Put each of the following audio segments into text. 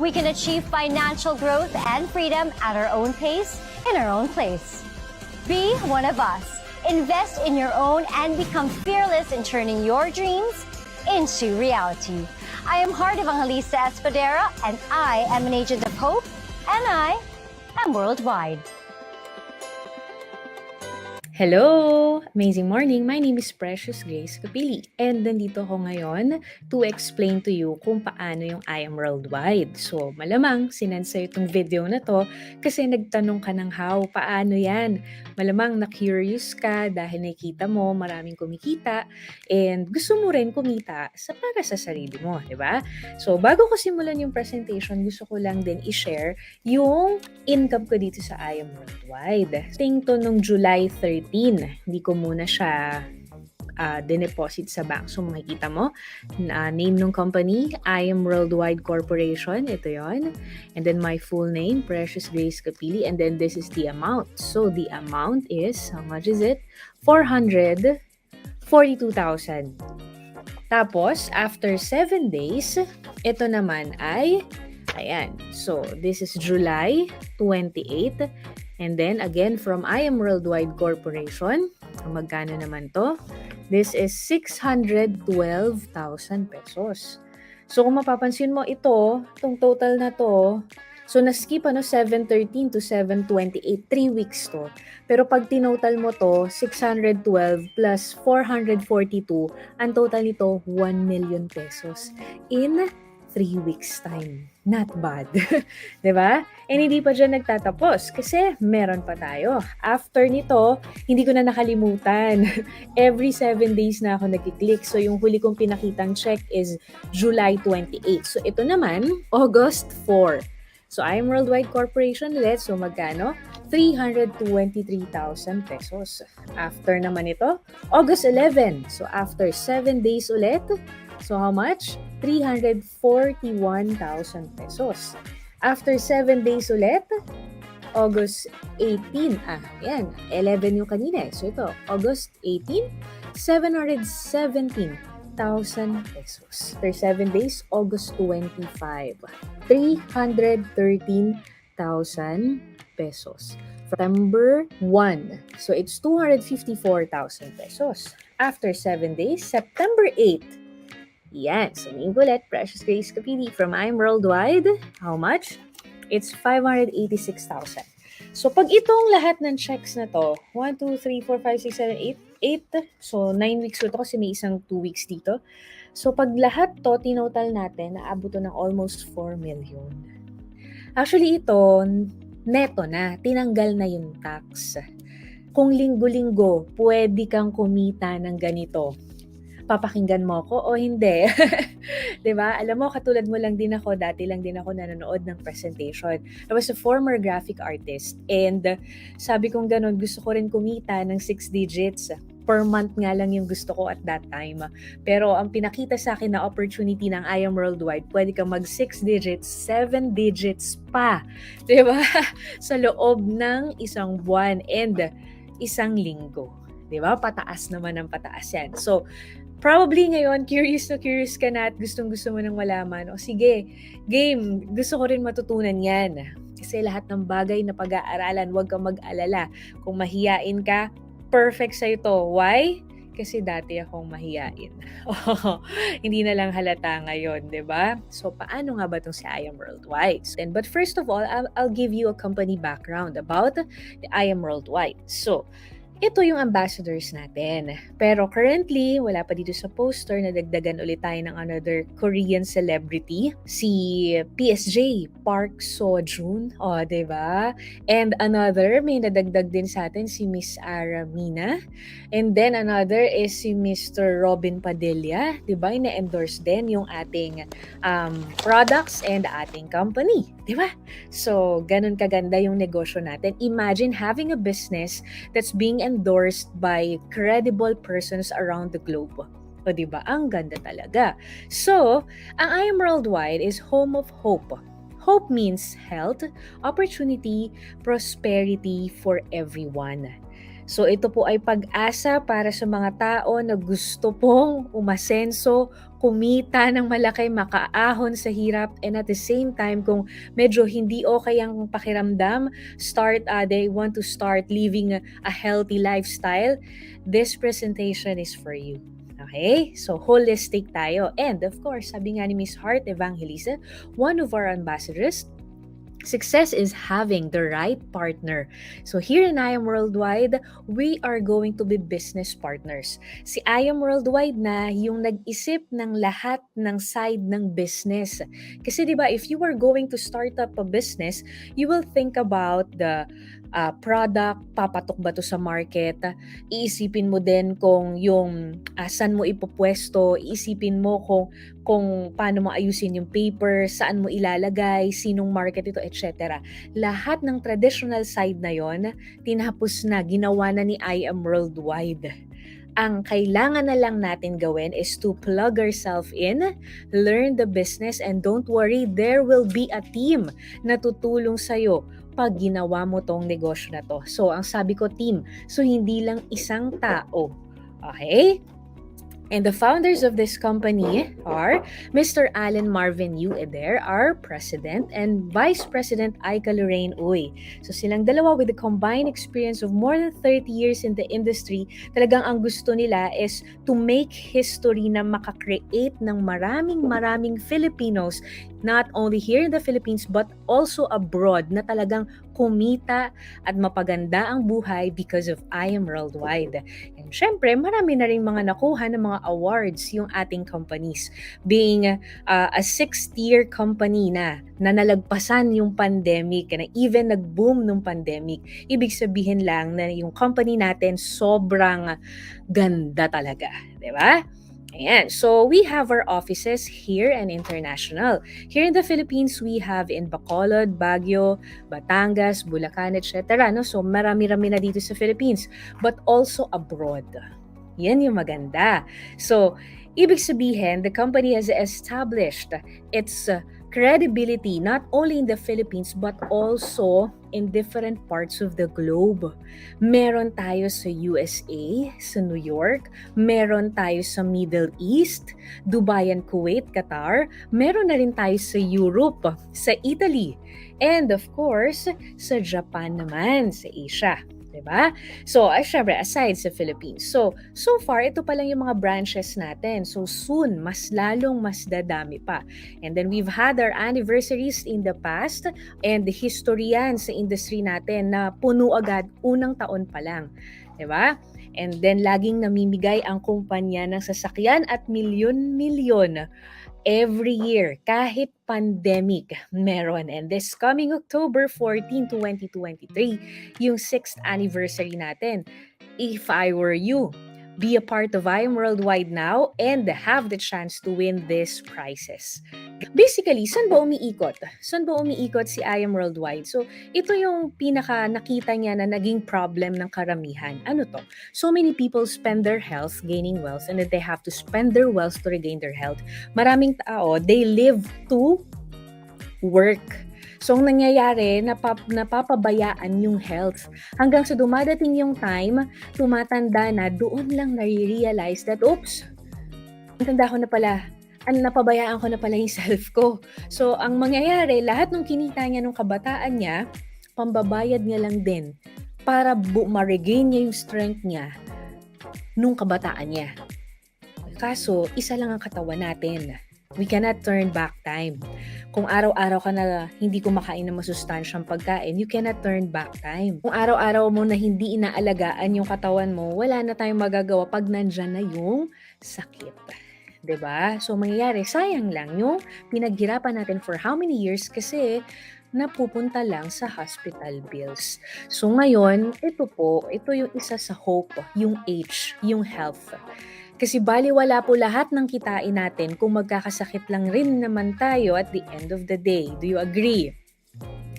We can achieve financial growth and freedom at our own pace, in our own place. Be one of us. Invest in your own and become fearless in turning your dreams into reality. I am Heart Evangelista Espadera, and I am an agent of hope, and I am worldwide. Hello! Amazing morning! My name is Precious Grace Capili and nandito ako ngayon to explain to you kung paano yung I Am Worldwide. So, malamang sinend sa'yo itong video na to kasi nagtanong ka ng how, paano yan? Malamang na-curious ka dahil nakikita mo maraming kumikita and gusto mo rin kumita para sa sarili mo, di ba? So, bago ko simulan yung presentation, gusto ko lang din i-share yung income ko dito sa I Am Worldwide. Ting to nung July 13. Hindi ko muna siya dineposit sa bank. So makikita mo, name ng company, I Am Worldwide Corporation. Ito yon. And then my full name, Precious Grace Capili. And then this is the amount. So the amount is, how much is it? 442,000. Tapos, after 7 days, ito naman ay, ayan. So this is July 28. And then, again, from I Am Worldwide Corporation, magkano naman to? This is 612,000 pesos. So, kung mapapansin mo ito, itong total na to, so na-skip 713 to 728, 3 weeks to. Pero pag tinotal mo to, 612 plus 442, ang total nito, 1 million pesos in 3 weeks time. Not bad. Diba? And hindi pa dyan nagtatapos kasi meron pa tayo. After nito, hindi ko na nakalimutan. Every 7 days na ako nag-click. So yung huli kong pinakitang check is July 28. So ito naman, August 4. So I Am Worldwide Corporation ulit. So magkano? 323,000 pesos. After naman ito, August 11. So after 7 days ulit, so how much? 341,000 pesos. After 7 days ulit, August 18. Yan. 11 yung kanina. So ito, August 18, 717,000 pesos. After 7 days, August 25, 313,000 pesos. September 1. So it's 254,000 pesos. After 7 days, September 8. Yan. So, name ulit, Precious Grace Capili from I Am Worldwide. How much? It's 586,000. So, pag itong lahat ng checks na to, 1, 2, 3, 4, 5, 6, 7, 8, 8. So, 9 weeks ko to kasi may isang 2 weeks dito. So, pag lahat to, tinotal natin, naabot to ng almost 4 million. Actually, ito, neto na. Tinanggal na yung tax. Kung linggo-linggo, pwede kang kumita ng ganito. Papakinggan mo ko o hindi. 'Di ba? Alam mo, katulad mo lang din ako, dati lang din ako nanonood ng presentation. I was a former graphic artist and sabi kong ganun, gusto ko rin kumita ng 6 digits. Per month nga lang yung gusto ko at that time. Pero ang pinakita sa akin na opportunity ng I Am Worldwide, pwede kang mag 6 digits, 7 digits pa. 'Di ba? Sa loob ng isang buwan and isang linggo. 'Di ba? Pataas naman ang pataas yan. So, probably ngayon, curious na curious ka na at gustong-gusto mo nang malaman. O sige, game, gusto ko rin matutunan yan. Kasi lahat ng bagay na pag-aaralan, huwag kang mag-alala. Kung mahiyain ka, perfect sa'yo to. Why? Kasi dati akong mahiyain. Hindi na lang halata ngayon, di ba? So, paano nga ba itong si I Am Worldwide? But first of all, I'll give you a company background about the I Am Worldwide. So, ito yung ambassadors natin. Pero currently, wala pa dito sa poster na dagdagan ulit tayo ng another Korean celebrity. Si PSJ, Park Seo-joon. O, diba? And another, may nadagdag din sa atin si Miss Ara Mina. And then another is si Mr. Robin Padilla. Diba? Ina-endorse din yung ating products and ating company. Diba? So, ganun kaganda yung negosyo natin. Imagine having a business that's being endorsed by credible persons around the globe. O diba? Ang ganda talaga. So, ang I Am Worldwide is home of hope. Hope means health, opportunity, prosperity for everyone. So ito po ay pag-asa para sa mga tao na gusto pong umasenso, kumita ng malaki, makaahon sa hirap, and at the same time, kung medyo hindi okay ang pakiramdam, they want to start living a healthy lifestyle, this presentation is for you. Okay? So, holistic tayo. And of course, sabi nga ni Miss Heart Evangelista, one of our ambassadors, success is having the right partner. So here in I Am Worldwide, we are going to be business partners. Si I Am Worldwide na yung nag-isip ng lahat ng side ng business. Kasi 'di ba, if you are going to start up a business, you will think about the product, papatok ba to sa market, iisipin mo din kung yung saan mo ipopwesto, iisipin mo kung paano mo ayusin yung paper, saan mo ilalagay, sinong market ito, etc. Lahat ng traditional side na yon, tinapos na, ginawa na ni I Am Worldwide. Ang kailangan na lang natin gawin is to plug ourselves in, learn the business, and don't worry, there will be a team na tutulong sa'yo pag ginawa mo tong negosyo na to. So, ang sabi ko, team. So, hindi lang isang tao. Okay? And the founders of this company are Mr. Alan Marvin U. Eder, our president, and Vice President Aika Lorraine Uy. So silang dalawa with a combined experience of more than 30 years in the industry, talagang ang gusto nila is to make history na makakreate ng maraming Filipinos, not only here in the Philippines but also abroad, na talagang kumita at mapaganda ang buhay because of I Am Worldwide. And syempre, marami na rin mga nakuha ng mga awards yung ating companies. Being a 6th-year company na nalagpasan yung pandemic, na even nag-boom nung pandemic, ibig sabihin lang na yung company natin sobrang ganda talaga. Diba? Ayan. So, we have our offices here and international. Here in the Philippines, we have in Bacolod, Baguio, Batangas, Bulacan, etc. No? So, marami-rami na dito sa Philippines. But also abroad. Yan yung maganda. So, ibig sabihin, the company has established its credibility not only in the Philippines but also in different parts of the globe. Meron tayo sa USA, sa New York, meron tayo sa Middle East, Dubai and Kuwait, Qatar, meron na rin tayo sa Europe, sa Italy, and of course, sa Japan naman, sa Asia. Diba? So, syempre, aside sa Philippines. So far, ito pa lang yung mga branches natin. So, soon, mas dadami pa. And then, we've had our anniversaries in the past and the history yan sa industry natin na puno agad unang taon pa lang. Diba? And then, laging namimigay ang kumpanya ng sasakyan at milyon-milyon every year, kahit pandemic, meron. And this coming October 14, 2023, yung 6th anniversary natin. If I were you, be a part of I Am Worldwide now and have the chance to win these prizes. Basically, saan ba umiikot? Saan ba umiikot si I Am Worldwide? So, ito yung pinaka nakita niya na naging problem ng karamihan. Ano to? So many people spend their health gaining wealth and then they have to spend their wealth to regain their health. Maraming tao, they live to work. So, ang nangyayari, napapabayaan yung health. Hanggang sa dumadating yung time, tumatanda na, doon lang nare-realize that, oops, tanda ko na pala, napabayaan ko na pala yung self ko. So, ang mangyayari, lahat ng kinita niya nung kabataan niya, pambabayad niya lang din para ma-regain niya yung strength niya nung kabataan niya. Kaso, isa lang ang katawan natin. We cannot turn back time. Kung araw-araw ka na hindi kumakain ng masustansyang pagkain, you cannot turn back time. Kung araw-araw mo na hindi inaalagaan yung katawan mo, wala na tayong magagawa pag nandyan na yung sakit. 'Di ba? So, mangyayari, sayang lang yung pinaghirapan natin for how many years kasi napupunta lang sa hospital bills. So, ngayon, ito yung isa sa hope, yung H, yung health. Kasi baliwala po lahat ng kitain natin kung magkakasakit lang rin naman tayo at the end of the day. Do you agree?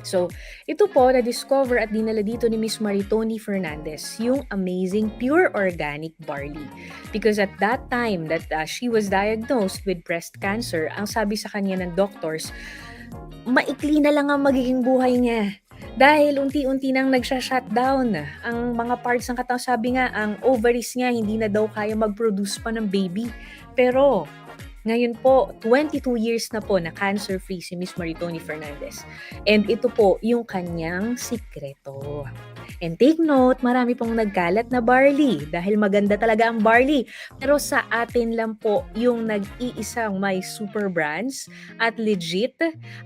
So, ito po na-discover at dinala dito ni Miss Maritoni Fernandez, yung amazing pure organic barley. Because at that time that she was diagnosed with breast cancer, ang sabi sa kanya ng doctors, maikli na lang ang magiging buhay niya. Dahil unti-unti nang nagsha-shutdown ang mga parts ng katawan. Sabi nga, ang ovaries nga hindi na daw kaya mag-produce pa ng baby. Pero ngayon po, 22 years na po na cancer-free si Miss Maritoni Fernandez. And ito po yung kanyang sikreto. And take note, marami pong nagkalat na barley dahil maganda talaga ang barley. Pero sa atin lang po yung nag-iisang may super brands at legit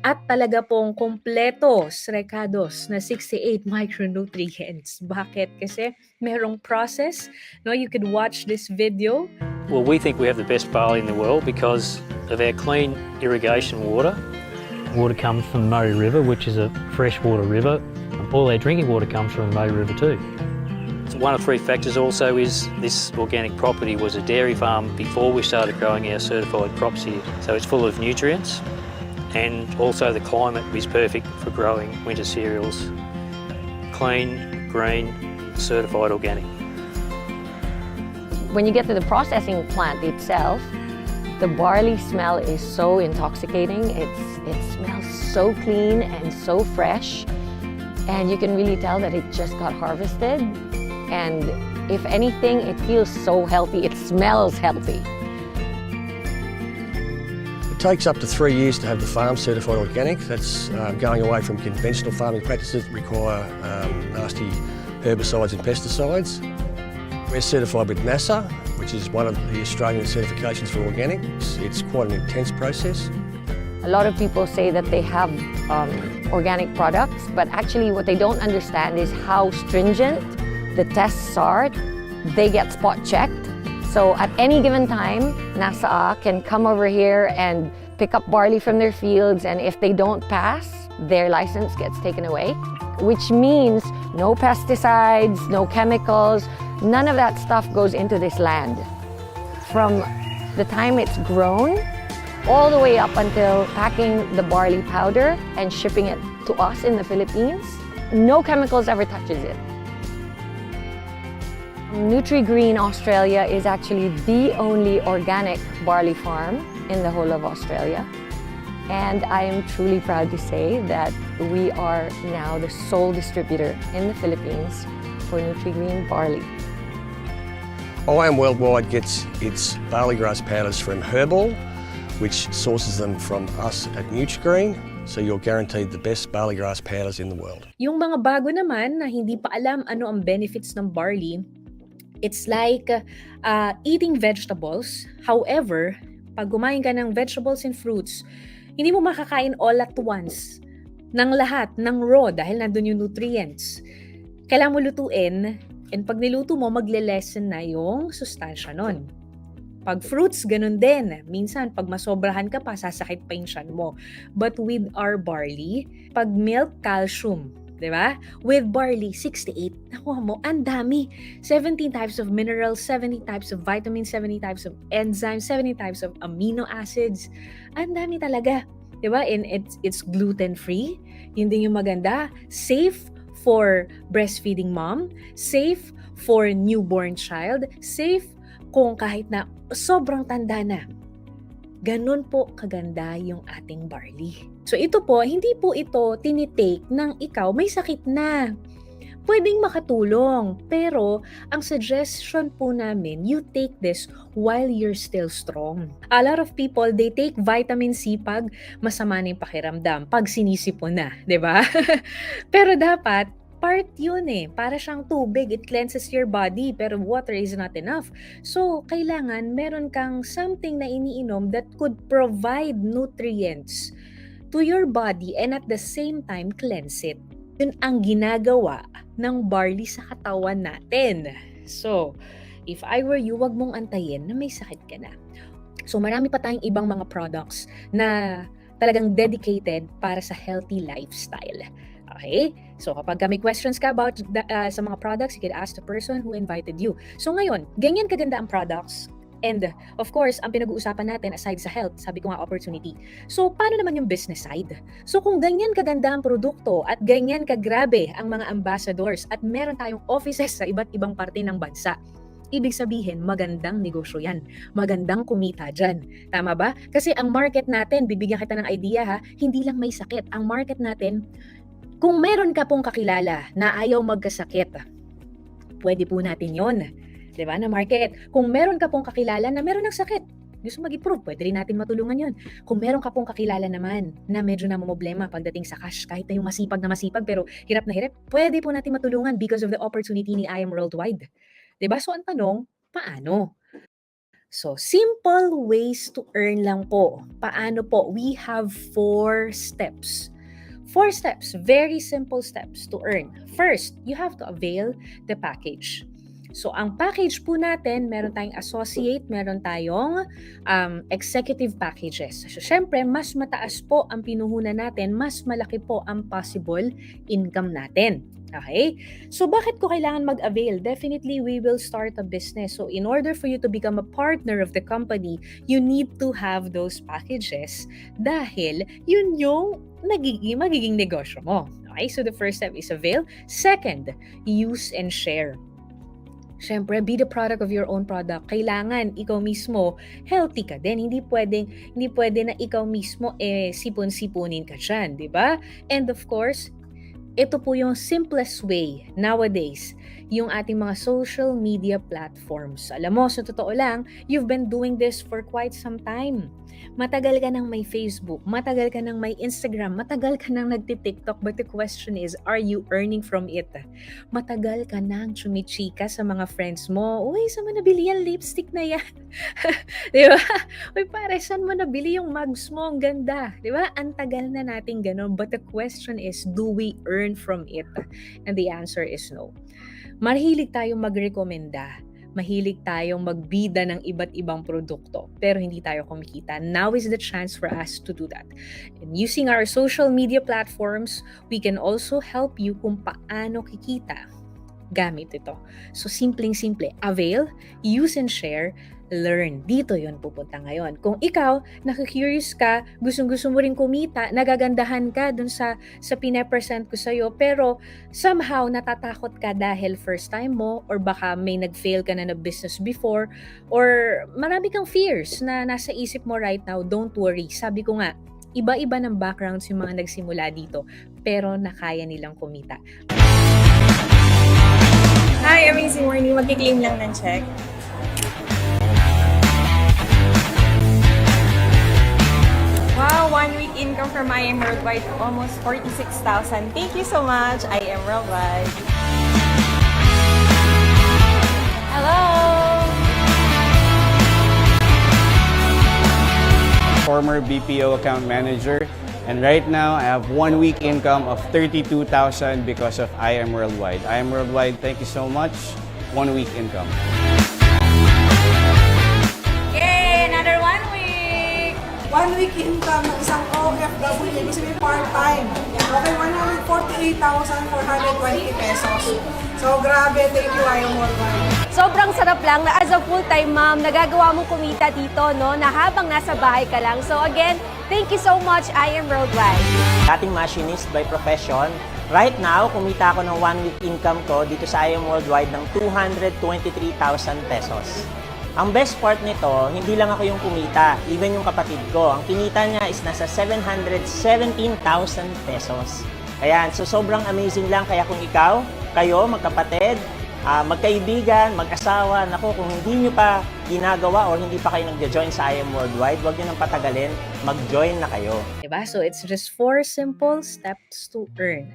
at talaga pong kompletos, recados na 68 micronutrients. Bakit? Kasi merong process. No, you could watch this video. Well, we think we have the best barley in the world because of our clean irrigation water. Water comes from the Murray River, which is a freshwater river. All our drinking water comes from the Murray River too. One of three factors also is this organic property was a dairy farm before we started growing our certified crops here. So it's full of nutrients, and also the climate is perfect for growing winter cereals. Clean, green, certified organic. When you get to the processing plant itself, the barley smell is so intoxicating. It smells so clean and so fresh. And you can really tell that it just got harvested. And if anything, it feels so healthy. It smells healthy. It takes up to 3 years to have the farm certified organic. That's going away from conventional farming practices that require nasty herbicides and pesticides. We're certified with NASA, which is one of the Australian certifications for organics. It's quite an intense process. A lot of people say that they have organic products, but actually what they don't understand is how stringent the tests are. They get spot checked. So at any given time, NASA can come over here and pick up barley from their fields, and if they don't pass, their license gets taken away, which means no pesticides, no chemicals, none of that stuff goes into this land. From the time it's grown, all the way up until packing the barley powder and shipping it to us in the Philippines, no chemicals ever touches it. Nutri-Green Australia is actually the only organic barley farm in the whole of Australia. And I am truly proud to say that we are now the sole distributor in the Philippines for Nutri-Green barley. IAM Worldwide gets its barley grass powders from Herbal, which sources them from us at Nutri-Green. So you're guaranteed the best barley grass powders in the world. Yung mga bago naman na hindi pa alam ano ang benefits ng barley, it's like eating vegetables. However, pag kumain ka ng vegetables and fruits, hindi mo makakain all at once ng lahat, ng raw, dahil nandun yung nutrients. Kailangan mo lutuin, and pag niluto mo, magle-lessen na yung sustansya nun. Pag fruits, ganun din. Minsan, pag masobrahan ka pa, sasakit pa yung tiyan mo. But with our barley, pag milk, calcium. Diba? With barley, 68. Nakuha mo, ang dami. 17 types of minerals, 70 types of vitamins, 70 types of enzymes, 70 types of amino acids. Ang dami talaga. Diba? And it's gluten-free. Yun din yung maganda. Safe for breastfeeding mom. Safe for newborn child. Safe kung kahit na sobrang tanda na. Ganun po kaganda yung ating barley. So ito po, hindi po ito tinitake ng ikaw may sakit na. Pwedeng makatulong, pero ang suggestion po namin, you take this while you're still strong. A lot of people, they take vitamin C pag masama na yung pakiramdam, pag sinisipon na, di ba? Pero dapat, part yun para siyang tubig, it cleanses your body, pero water is not enough. So, kailangan meron kang something na iniinom that could provide nutrients to your body and at the same time cleanse it. Yun ang ginagawa ng barley sa katawan natin. So, if I were you, wag mong antayin na may sakit ka na. So, marami pa tayong ibang mga products na talagang dedicated para sa healthy lifestyle. Okay? So, kapag may questions ka about sa mga products, you can ask the person who invited you. So, ngayon, ganyan kaganda ang products. And, of course, ang pinag-uusapan natin aside sa health, sabi ko nga opportunity. So, paano naman yung business side? So, kung ganyan kaganda ang produkto at ganyan kagrabe ang mga ambassadors at meron tayong offices sa iba't ibang parte ng bansa, ibig sabihin, magandang negosyo yan. Magandang kumita dyan. Tama ba? Kasi ang market natin, bibigyan kita ng idea ha, hindi lang may sakit. Ang market natin, Kung meron ka pong kakilala na ayaw magkasakit, pwede po natin yon. Diba, na market. Kung meron ka pong kakilala na meron ng sakit, gusto mag-improve, pwede rin natin matulungan yon. Kung meron ka pong kakilala naman na medyo namumblema pagdating sa cash, kahit na yung masipag na masipag pero hirap na hirap, pwede po natin matulungan because of the opportunity ni I Am Worldwide. Diba? So ang tanong, paano? So, simple ways to earn lang po. Paano po? We have 4 steps. 4 steps, very simple steps to earn. First, you have to avail the package. So, ang package po natin, meron tayong associate, meron tayong executive packages. So, syempre, mas mataas po ang pinuhunan natin, mas malaki po ang possible income natin. Okay? So, bakit ko kailangan mag-avail? Definitely, we will start a business. So, in order for you to become a partner of the company, you need to have those packages dahil yun yung magiging negosyo mo. Okay? So, the first step is avail. Second, use and share. Siyempre, be the product of your own product. Kailangan ikaw mismo healthy ka din. Hindi pwede na ikaw mismo sipon-sipunin ka dyan, di ba? And of course, ito po yung simplest way nowadays, yung ating mga social media platforms. Alam mo, sa totoo lang, you've been doing this for quite some time. Matagal ka nang may Facebook, matagal ka nang may Instagram, matagal ka nang nagti-TikTok, but the question is, are you earning from it? Matagal ka nang chumichika sa mga friends mo, uy, saan mo nabili yung lipstick na yan? Di ba? Uy, pare, saan mo nabili yung mugs mo? Ang ganda. Di ba? Ang tagal na natin ganun, but the question is, do we earn from it? And the answer is no. Mahilig tayong magrekomenda. Mahilig tayong magbida ng iba't ibang produkto, pero hindi tayo kumikita. Now is the chance for us to do that. And using our social media platforms, we can also help you kung paano kikita gamit ito. So, simpleng-simple. Avail, use and share, learn. Dito yon pupunta ngayon. Kung ikaw, nakikurious ka, gustong-gusto mo rin kumita, nagagandahan ka dun sa pinapresent ko sa'yo, pero somehow natatakot ka dahil first time mo, or baka may nag-fail ka na business before, or marami kang fears na nasa isip mo right now, don't worry. Sabi ko nga, iba-iba ng backgrounds yung mga nagsimula dito, pero nakaya nilang kumita. Hi, amazing morning. Mag-claim lang ng check. Wow, 1 week income from I Am Worldwide, almost 46,000. Thank you so much, I Am Worldwide. Hello! Former BPO account manager, and right now I have 1 week income of 32,000 because of I Am Worldwide. I Am Worldwide, thank you so much. 1 week income. Yay! Another 1 week! 1 week income ng isang OFW, ibig sabihin part-time. Okay, 148,420 pesos. So, grabe. Thank you, I Am Worldwide. Sobrang sarap lang na as a full-time mom, nagagawa mong kumita dito, no? Na habang nasa bahay ka lang. So again, thank you so much, I Am Worldwide. Dating machinist by profession. Right now, kumita ako ng 1 week income ko dito sa I Am Worldwide ng 223,000 pesos. Ang best part nito, hindi lang ako yung kumita, even yung kapatid ko. Ang kinita niya is nasa 717,000 pesos. Ayan, so sobrang amazing lang. Kaya kung ikaw, kayo, magkapatid, magkaibigan, mag-asawa, naku, kung hindi nyo pa ginagawa or hindi pa kayo nag-join sa I Am Worldwide, huwag nyo nang patagalin, mag-join na kayo. Diba? So, it's just 4 simple steps to earn.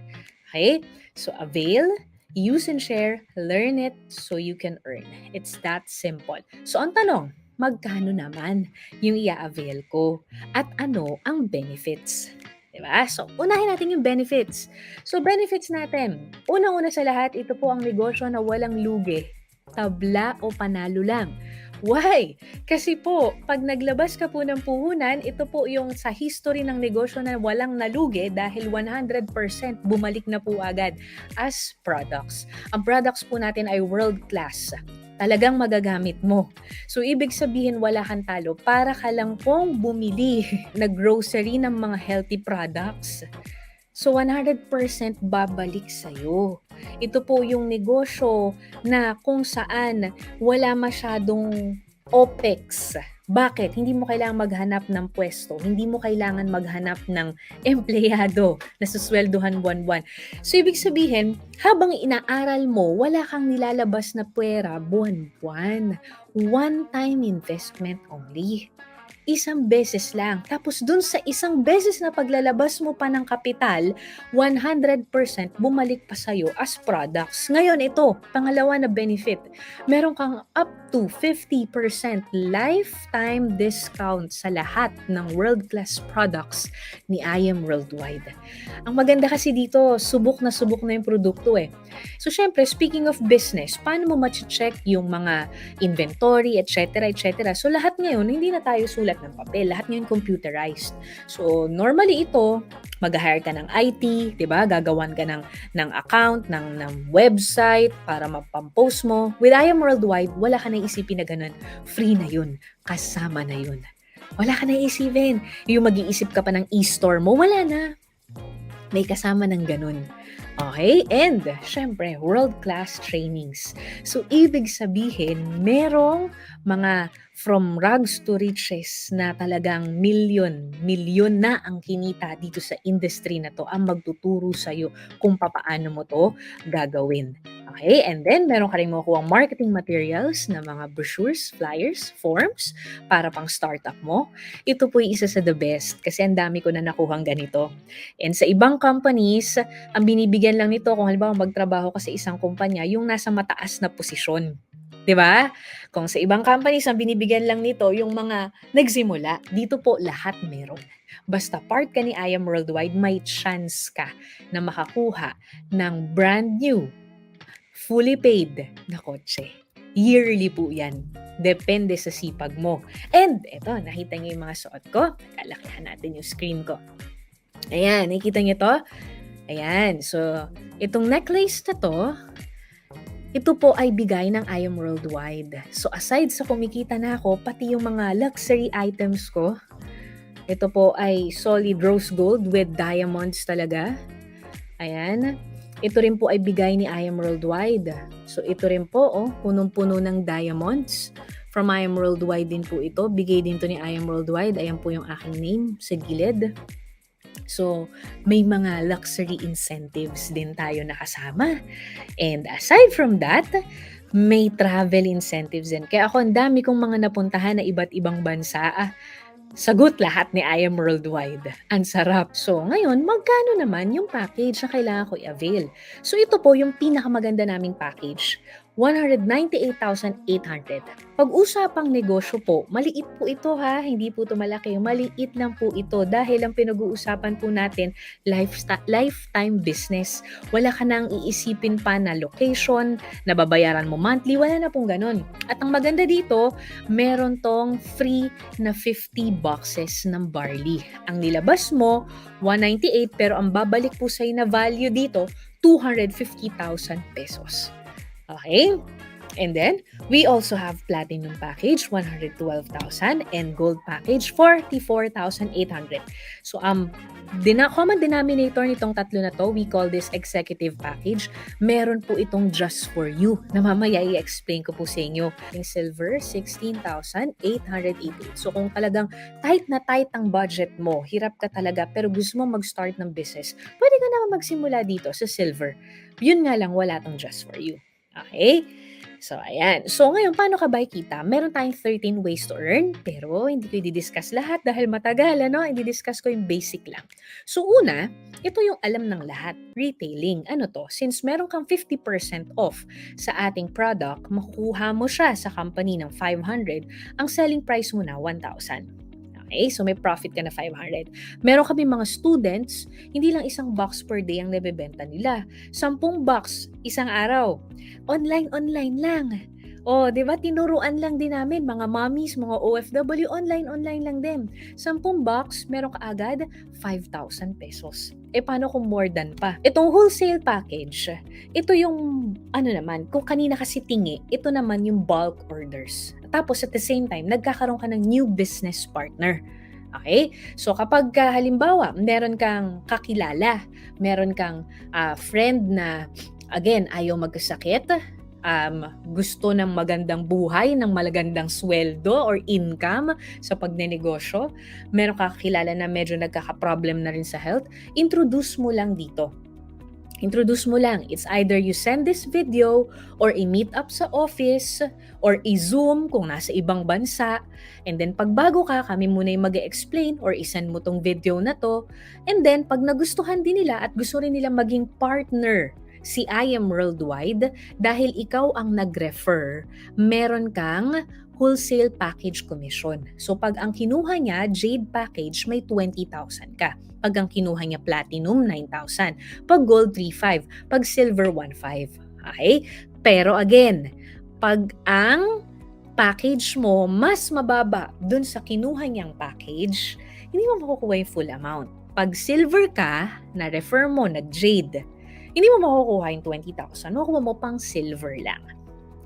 Okay? So, avail, use and share, learn it so you can earn. It's that simple. So, ang tanong, magkano naman yung i-avail ko? At ano ang benefits? Diba? So, unahin natin yung benefits. So, benefits natin. Unang-una sa lahat, ito po ang negosyo na walang lugi. Tabla o panalo lang. Why? Kasi po, pag naglabas ka po ng puhunan, ito po yung sa history ng negosyo na walang nalugi dahil 100% bumalik na po agad as products. Ang products po natin ay world-class. Talagang magagamit mo. So, ibig sabihin wala kang talo para ka lang pong bumili na grocery ng mga healthy products. So, 100% babalik sa'yo. Ito po yung negosyo na kung saan wala masyadong OPEX. Bakit? Hindi mo kailangan maghanap ng pwesto. Hindi mo kailangan maghanap ng empleyado na suswelduhan buwan-buwan. So, ibig sabihin, habang inaaral mo, wala kang nilalabas na pwera buwan-buwan. One-time investment only. Isang beses lang. Tapos dun sa isang beses na paglalabas mo pa ng kapital, 100% bumalik pa sa'yo as products. Ngayon ito, pangalawa na benefit. Meron kang up to 50% lifetime discount sa lahat ng world-class products ni IM Worldwide. Ang maganda kasi dito, subok na yung produkto eh. So syempre, speaking of business, paano mo ma-check yung mga inventory, etc., etc. So lahat ngayon, hindi na tayo sulat ng papel. Lahat ngayon computerized. So, normally ito, mag-hire ka ng IT, diba? Gagawan ka ng account, ng website para mapampost mo. With IM Worldwide, wala ka na isipin na ganun. Free na yun. Kasama na yun. Wala ka na isipin. Yung mag-iisip ka pa ng e-store mo, wala na. May kasama ng ganun. Okay? And, syempre, world-class trainings. So, ibig sabihin, merong mga from rags to riches na talagang milyon na ang kinita dito sa industry na to ang magtuturo sa'yo kung papaano mo to gagawin. Okay? And then, meron ka rin makukuha marketing materials na mga brochures, flyers, forms para pang startup mo. Ito po yung isa sa the best kasi ang dami ko na nakuhang ganito. And sa ibang companies, ang binibigyan lang nito kung halimbawa magtrabaho ka sa isang kumpanya, yung nasa mataas na posisyon. 'Di ba? Kung sa ibang companies, ang binibigyan lang nito yung mga nagsimula. Dito po lahat meron. Basta part ka ni IM Worldwide, may chance ka na makakuha ng brand new, fully paid na kotse. Yearly po yan. Depende sa sipag mo. And eto, nakita niyo yung mga suot ko. Kalakihan natin yung screen ko. Ayan, nakikita niyo to? Ayan, so itong necklace na to, ito po ay bigay ng IM Worldwide. So aside sa kumikita na ako, pati yung mga luxury items ko, ito po ay solid rose gold with diamonds talaga. Ayan. Ito rin po ay bigay ni IM Worldwide. So ito rin po, punong-puno ng diamonds. From IM Worldwide din po ito. Bigay din to ni IM Worldwide. Ayan po yung aking name sa gilid. So, may mga luxury incentives din tayo nakasama. And aside from that, may travel incentives din. Kaya ako, ang dami kong mga napuntahan na iba't ibang bansa. Sagot lahat ni IM Worldwide. Ang sarap. So, ngayon, magkano naman yung package na kailangan ko i-avail? So, ito po yung pinakamaganda naming package. 198,800. Pag-usapang negosyo po, maliit po ito ha, hindi po ito malaki. Maliit lang po ito dahil ang pinag-uusapan po natin, lifetime business. Wala ka nang iisipin pa na location, na babayaran mo monthly, wala na pong ganun. At ang maganda dito, meron tong free na 50 boxes ng barley. Ang nilabas mo, 198, pero ang babalik po sa'yo na value dito, 250,000 pesos. Okay? And then, we also have platinum package, 112,000, and gold package, 44,800. So, common denominator nitong tatlo na to, we call this executive package. Meron po itong just for you, na mamaya i-explain ko po sa inyo. Yung silver, 16,888. So, kung talagang tight na tight ang budget mo, hirap ka talaga, pero gusto mo mag-start ng business, pwede ka naman magsimula dito sa silver. Yun nga lang, wala tong just for you. Okay? So, ayan. So, ngayon, paano ka ba kita? Meron tayong 13 ways to earn, pero hindi ko i-discuss lahat dahil matagal, ano? I-discuss ko yung basic lang. So, una, ito yung alam ng lahat. Retailing. Ano to? Since meron kang 50% off sa ating product, makukuha mo siya sa company ng 500, ang selling price mo na 1,000. Okay? So, may profit ka na 500. Meron kami mga students, hindi lang isang box per day ang nabebenta nila. 10 box, isang araw. Online lang. O, di ba? Tinuruan lang din namin, mga mommies, mga OFW, online lang din. 10 box, meron ka agad 5,000 pesos. Paano kung more than pa? Itong wholesale package, ito yung, kung kanina kasi tingi, ito naman yung bulk orders. Tapos at the same time, nagkakaroon ka ng new business partner. Okay? So kapag halimbawa, meron kang kakilala, meron kang friend na, again, ayaw magkasakit, gusto ng magandang buhay, ng magandang sweldo or income sa pagnenegosyo, meron ka kakilala na medyo nagkaka-problem na rin sa health, introduce mo lang dito. Introduce mo lang. It's either you send this video or i-meet up sa office or i-zoom kung nasa ibang bansa. And then pag bago ka, kami muna yung mag-explain or isend mo tong video na to. And then pag nagustuhan din nila at gusto rin nila maging partner si I Am Worldwide, dahil ikaw ang nag-refer, meron kang wholesale package commission. So pag ang kinuha niya, Jade package, may 20,000 ka. Pag ang kinuha niya Platinum, 9,000. Pag Gold, 3,500. Pag Silver, 1,500. Okay? Pero again, pag ang package mo mas mababa dun sa kinuha niyang package, hindi mo makukuha yung full amount. Pag Silver ka, na-refer mo, nag-Jade, hindi mo makukuha yung 20,000. Makukuha mo pang Silver lang.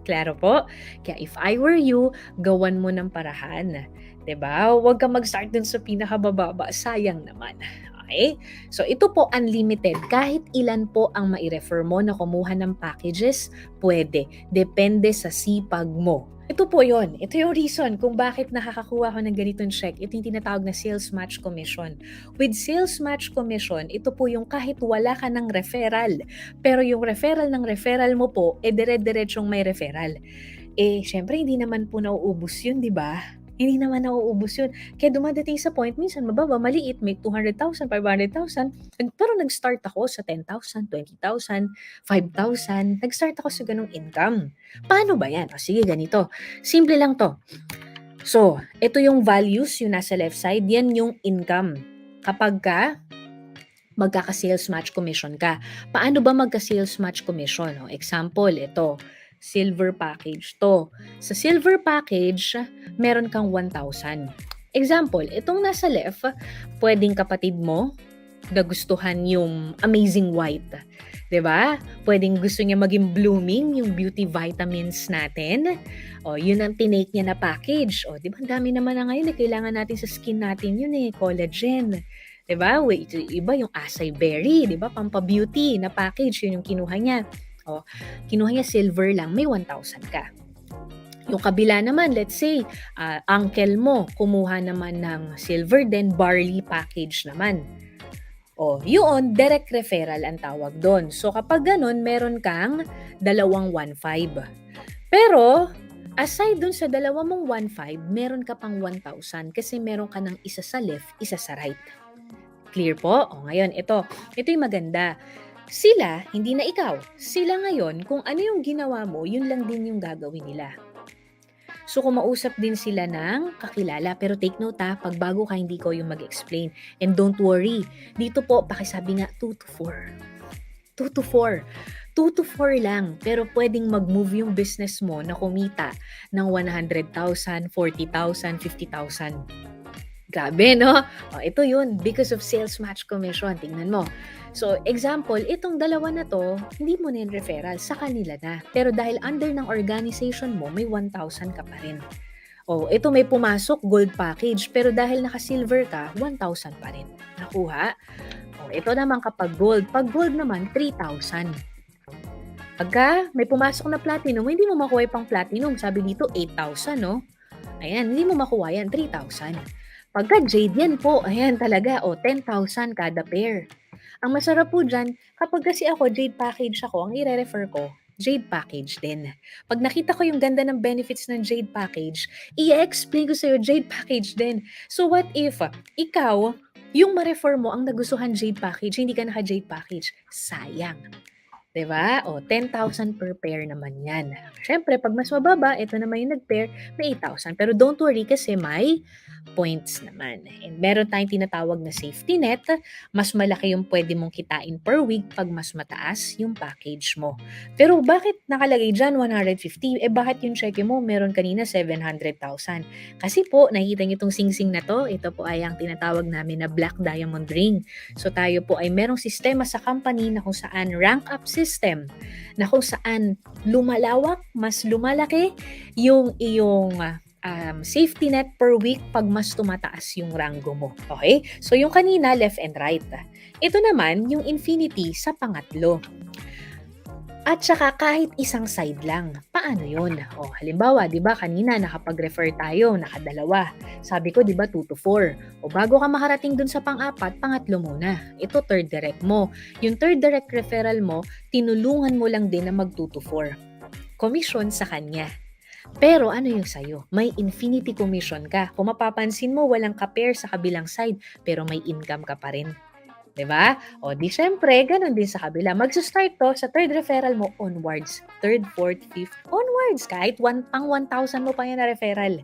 Klaro po? Kaya if I were you, gawan mo ng parahan. 'Di ba? Huwag ka mag-start dun sa pinakabababa. Sayang naman. Okay? So ito po unlimited. Kahit ilan po ang mai-refer mo na kumuha ng packages, pwede. Depende sa sipag mo. Ito po yon. Ito yung reason kung bakit nakakakuha ko ng ganitong check. Ito yung tinatawag na sales match commission. With sales match commission, ito po yung kahit wala ka ng referral, pero yung referral ng referral mo po, dire-diretsong may referral. Syempre, hindi naman po nauubos yun, di ba? Hindi naman nauubos yun. Kaya dumadating sa point, minsan mababa, maliit, may 200,000, 500,000. Pero nag-start ako sa 10,000, 20,000, 5,000. Nag-start ako sa ganong income. Paano ba yan? O sige, ganito. Simple lang to. So, ito yung values, yung nasa left side, yan yung income. Kapag ka magkaka-sales match commission ka. Paano ba magka-sales match commission? O, example, ito. Silver package to. Sa silver package, meron kang 1,000. Example, itong nasa left, pwedeng kapatid mo nagustuhan yung Amazing White. 'Di ba? Pwedeng gusto niya maging blooming yung beauty vitamins natin. O, yun ang tinake niya na package. O, 'di ba? Ang dami naman na ngayon, kailangan natin sa skin natin yun collagen. 'Di ba? Iba yung acai berry, 'di ba? Pampa-beauty na package, yun yung kinuha niya. O, kinuha niya silver lang, may 1,000 ka. Yung kabila naman, let's say, uncle mo, kumuha naman ng silver, then barley package naman. O, yun, direct referral ang tawag doon. So, kapag ganun, meron kang 2,150. Pero, aside dun sa 2,150, meron ka pang 1,000 kasi meron ka ng isa sa left, isa sa right. Clear po? O, ngayon, ito yung maganda. Sila, hindi na ikaw. Sila ngayon, kung ano yung ginawa mo, yun lang din yung gagawin nila. So, kumausap din sila ng kakilala. Pero take note pag bago ka, hindi ko yung mag-explain. And don't worry. Dito po, pakisabi nga, 2 to 4. 2 to 4. 2 to 4 lang. Pero pwedeng mag-move yung business mo na kumita ng 100,000, 40,000, 50,000. Grabe, no? O, ito yun, because of sales match commission. Tingnan mo. So, example, itong dalawa na to, hindi mo na yung referral, sa kanila na. Pero dahil under ng organization mo, may 1,000 ka pa rin. O, ito may pumasok, gold package, pero dahil naka-silver ka, 1,000 pa rin. Nakuha? O, ito naman kapag gold. Pag gold naman, 3,000. Pagka may pumasok na platinum, hindi mo makuha pang platinum. Sabi dito, 8,000, no? Ayan, hindi mo makuha yan, 3,000. Pagka jade yan po, ayan talaga, 10,000 kada pair. Ang masarap po dyan, kapag kasi ako, jade package ako, ang i-refer ko, jade package din. Pag nakita ko yung ganda ng benefits ng jade package, i-explain ko sa'yo, jade package din. So what if, ikaw, yung ma-refer mo ang nagustuhan jade package, hindi ka naka-jade package, sayang. Diba? 10,000 per pair naman yan. Siyempre, pag mas mababa, ito naman yung nag-pair, may 8,000. Pero don't worry kasi may points naman. And meron tayong tinatawag na safety net. Mas malaki yung pwede mong kitain per week pag mas mataas yung package mo. Pero bakit nakalagay dyan 150? Bakit yung check mo meron kanina 700,000? Kasi po, nakikita nyo itong sing-sing na to. Ito po ay ang tinatawag namin na black diamond ring. So tayo po ay merong sistema sa company na kung saan rank up system na kung saan lumalawak, mas lumalaki yung iyong safety net per week pag mas tumataas yung rango mo. Okay? So yung kanina, left and right. Ito naman, yung infinity sa pangatlo. At saka kahit isang side lang. Paano yun? O, halimbawa, di ba kanina nakapag-refer tayo, nakadalawa. Sabi ko, di ba 2 to 4. O bago ka makarating dun sa pang-apat, pangatlo muna. Ito third direct mo. Yung third direct referral mo, tinulungan mo lang din na mag 2 to 4. Commission sa kanya. Pero ano yung sayo? May infinity commission ka. Kung mapapansin mo, walang ka-pair sa kabilang side, pero may income ka pa rin. Diba? O di syempre, ganun din sa kabila. Magsa-start to sa third referral mo onwards. Third, fourth, fifth, onwards. Kahit pang 1,000 mo pa yan na referral.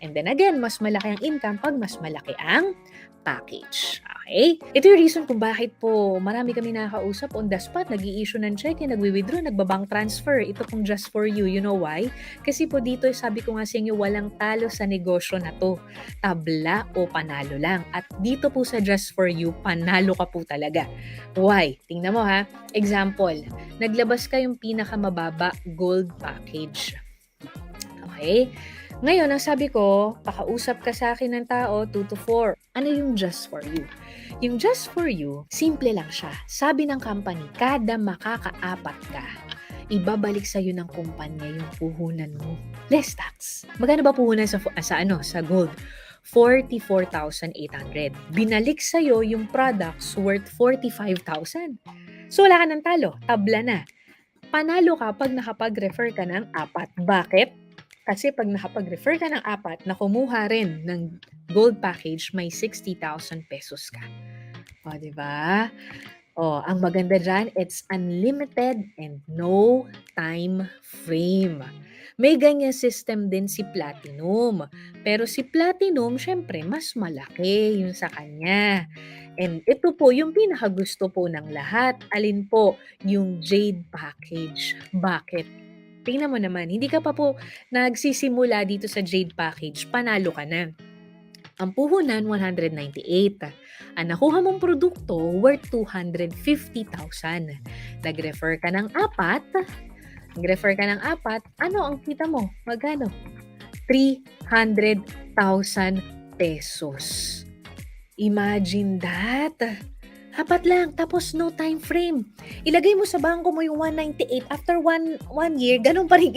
And then again, mas malaki ang income pag mas malaki ang package. Okay? Ito yung reason kung bakit po marami kami nakakausap on the spot, nag-i-issue ng check, nagwi-withdraw, nagbabank transfer. Ito pong just for you. You know why? Kasi po dito, sabi ko nga sa inyo, walang talo sa negosyo na to. Tabla o panalo lang. At dito po sa just for you, panalo ka po talaga. Why? Tingnan mo ha. Example, naglabas ka yung pinakamababa gold package. Okay? Ngayon, ang sabi ko, pakausap ka sa akin ng tao, 2 to 4. Ano yung just for you? Yung just for you, simple lang siya. Sabi ng company, kada makakaapat ka, ibabalik sa'yo ng kumpanya yung puhunan mo. Less tax. Magkano ba puhunan sa gold? 44,800. Binalik sa'yo yung products worth 45,000. So wala ka ng talo. Tabla na. Panalo ka pag nakapag-refer ka ng 4. Bakit? Kasi pag nakapag-refer ka ng 4 na kumuha rin ng gold package, may 60,000 pesos ka. O, diba? O, ang maganda dyan, it's unlimited and no time frame. May ganyan system din si Platinum. Pero si Platinum, syempre, mas malaki yung sa kanya. And ito po, yung pinakagusto po ng lahat. Alin po? Yung Jade package. Bakit? Tingnan mo naman, hindi ka pa po nagsisimula dito sa Jade package, panalo ka na. Ang puhunan, 198. Ang nakuha mong produkto, worth 250,000. Nag-refer ka ng 4, ano ang kita mo? Magkano? 300,000 pesos. Imagine that. 4 lang, tapos no time frame. Ilagay mo sa bangko mo yung 198. After one year, ganun pa rin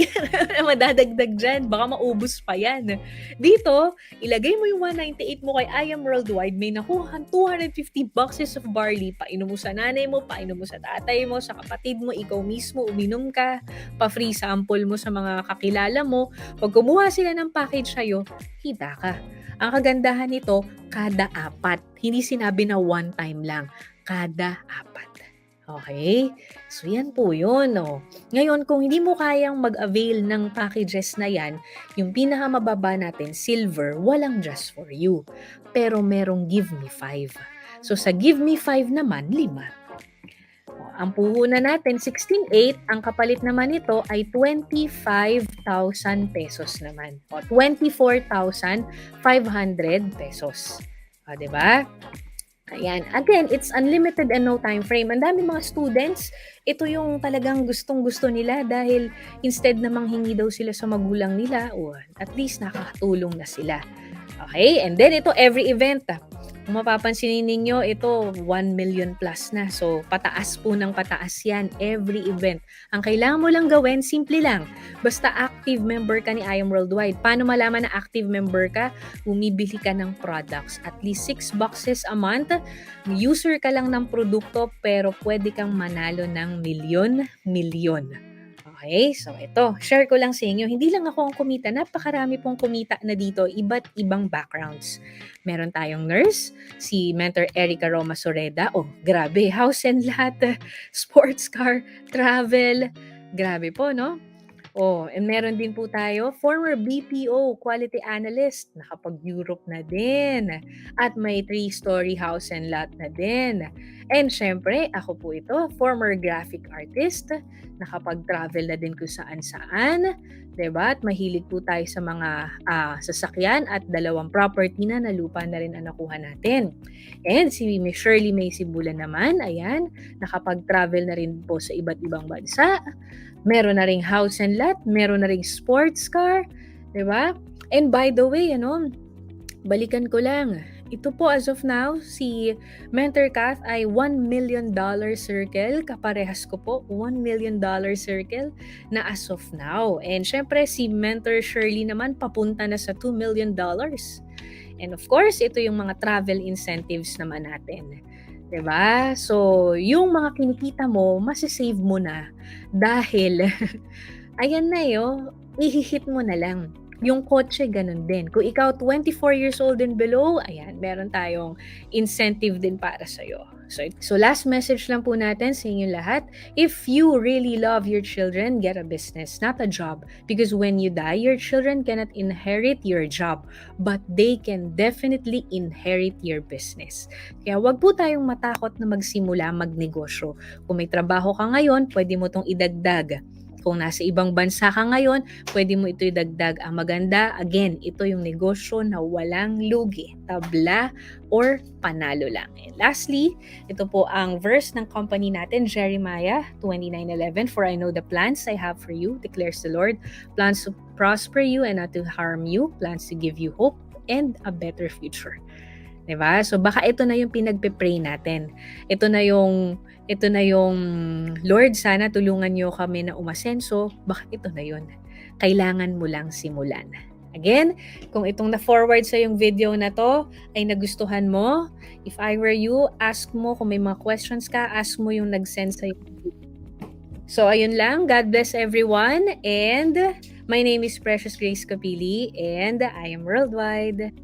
madadagdag dyan. Baka maubos pa yan. Dito, ilagay mo yung 198 mo kay I Am Worldwide. May nakuha 250 boxes of barley. Painom mo sa nanay mo, painom mo sa tatay mo, sa kapatid mo, ikaw mismo, uminom ka. Pa-free sample mo sa mga kakilala mo. Pag kumuha sila ng package sa'yo, kita ka. Ang kagandahan nito, kada 4. Hindi sinabi na one time lang. Kada 4. Okay? So, yan po yun. Oh. Ngayon, kung hindi mo kayang mag-avail ng packages na yan, yung pinakamababa natin, silver, walang just for you. Pero merong give me 5. So, sa give me 5 naman, 5. Ang puhunan natin, 16,800. Ang kapalit naman ito ay 25,000 pesos naman. O, 24,500 pesos. O, diba? Ayan. Again, it's unlimited and no time frame. Ang dami mga students, ito yung talagang gustong-gusto nila dahil instead na manghingi daw sila sa magulang nila, o at least nakakatulong na sila. Okay? And then ito, every event. Kung mapapansin ninyo, ito 1 million plus na. So, pataas po ng pataas yan every event. Ang kailangan mo lang gawin, simple lang. Basta active member ka ni I Am Worldwide. Paano malaman na active member ka? Bumibili ka ng products. At least 6 boxes a month. User ka lang ng produkto pero pwede kang manalo ng milyon. Okay, so ito, share ko lang sa inyo. Hindi lang ako ang kumita, napakarami pong kumita na dito, iba't ibang backgrounds. Meron tayong nurse, si Mentor Erica Roma Soreda. Oh, grabe, house and lot, sports car, travel. Grabe po, no? Oh, and meron din po tayo, former BPO quality analyst, nakapag-Europe na din. At may 3-story house and lot na din. And syempre, ako po ito, former graphic artist, nakapag-travel na din kung saan-saan. Diba? At mahilig po tayo sa mga sasakyan at 2 property na lupa na rin ang nakuha natin. And si Miss Shirley May Sibulan naman, ayan, nakapag-travel na rin po sa iba't ibang bansa. Meron na ring house and lot, meron na ring sports car, 'di ba? And by the way, balikan ko lang. Ito po as of now, si Mentor Kath ay $1 million circle. Kaparehas ko po, $1 million circle na as of now. And syempre, si Mentor Shirley naman papunta na sa $2 million. And of course, ito yung mga travel incentives naman natin. 'Di ba? So, yung mga kinikita mo, masisave mo na dahil ayan na ihihit mo na lang. Yung kotse, ganun din. Kung ikaw 24 years old and below, ayan, meron tayong incentive din para sa'yo. So last message lang po natin sa inyo lahat. If you really love your children, get a business, not a job. Because when you die, your children cannot inherit your job, but they can definitely inherit your business. Kaya wag po tayong matakot na magsimula magnegosyo. Kung may trabaho ka ngayon, pwede mo tong idagdag. Kung nasa ibang bansa ka ngayon, pwede mo ito idagdag. Ang maganda, again, ito yung negosyo na walang lugi, tabla, or panalo lang. And lastly, ito po ang verse ng company natin, Jeremiah 29:11. For I know the plans I have for you, declares the Lord, plans to prosper you and not to harm you, plans to give you hope and a better future. Diba? So baka ito na yung pinagpe-pray natin. Ito na yung Lord, sana tulungan niyo kami na umasenso. Baka ito na yun. Kailangan mo lang simulan. Again, kung itong na-forward sa yung video na to ay nagustuhan mo, if I were you, ask mo kung may mga questions ka, ask mo yung nag-send sa yung video. So ayun lang, God bless everyone, and my name is Precious Grace Kapili and I am worldwide.